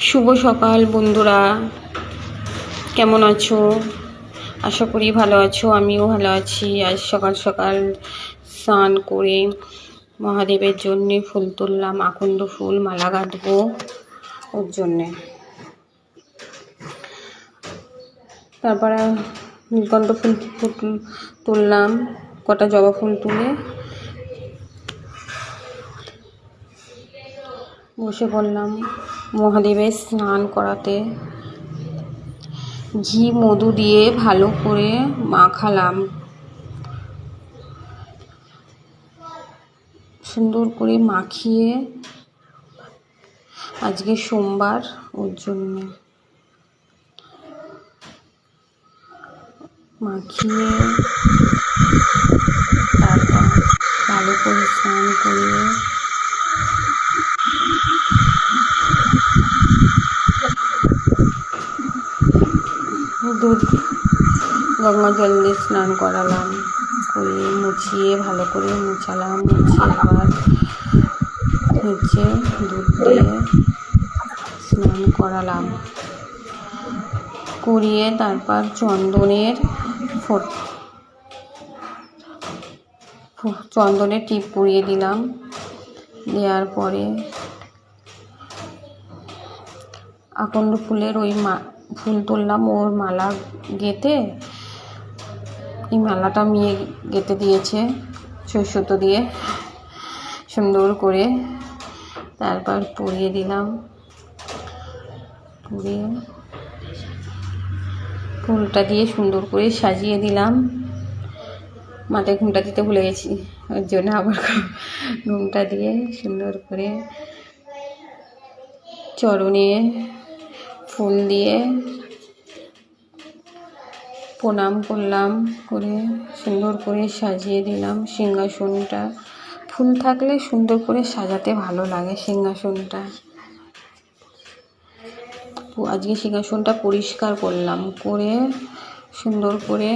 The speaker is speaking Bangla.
শুভ সকাল বন্ধুরা, কেমন আছো? আশা করি ভালো আছো, আমিও ভালো আছি। আজ সকাল সকাল স্নান করে মহাদেবের জন্যে ফুল তুললাম, আকন্দ ফুল মালা গাঁথবো ওর জন্যে। তারপরে নীলকণ্ঠ ফুল তুললাম, কটা জবা ফুল তুলে বসে পড়লাম মহাদেবের স্নান করাতে। ঘি মধু দিয়ে ভালো করে মাখালাম, সুন্দর করে মাখিয়ে, আজকে সোমবার ওর জন্য মাখিয়ে তারপর ভালো করে স্নান করে দুধ গঙ্গা জল দিয়ে স্নান করালাম, করে মুছিয়ে ভালো করে মুছালাম, মুছিয়ে আবার দুধ দিয়ে স্নান করালাম, করিয়ে তারপর চন্দনের টিপ পরিয়ে দিলাম। দেওয়ার পরে আকন্দ ফুলের ফুল তুললাম, ওর মালা গেঁথে, এই মালাটা মেয়ে গেঁথে দিয়েছে সুতো দিয়ে সুন্দর করে। তারপর পরিয়ে দিলাম, পরিয়ে ফুলটা দিয়ে সুন্দর করে সাজিয়ে দিলাম। মাথায় ঘুমটা দিতে ভুলে গেছি, ওর জন্য আবার ঘুমটা দিয়ে সুন্দর করে চরণে ফুল দিয়ে প্রণাম করলাম, করে সুন্দর করে সাজিয়ে দিলাম সিংহাসনটা। ফুল থাকলে সুন্দর করে সাজাতে ভালো লাগে সিংহাসনটা। আজকে সিংহাসনটা পরিষ্কার করলাম, করে সুন্দর করে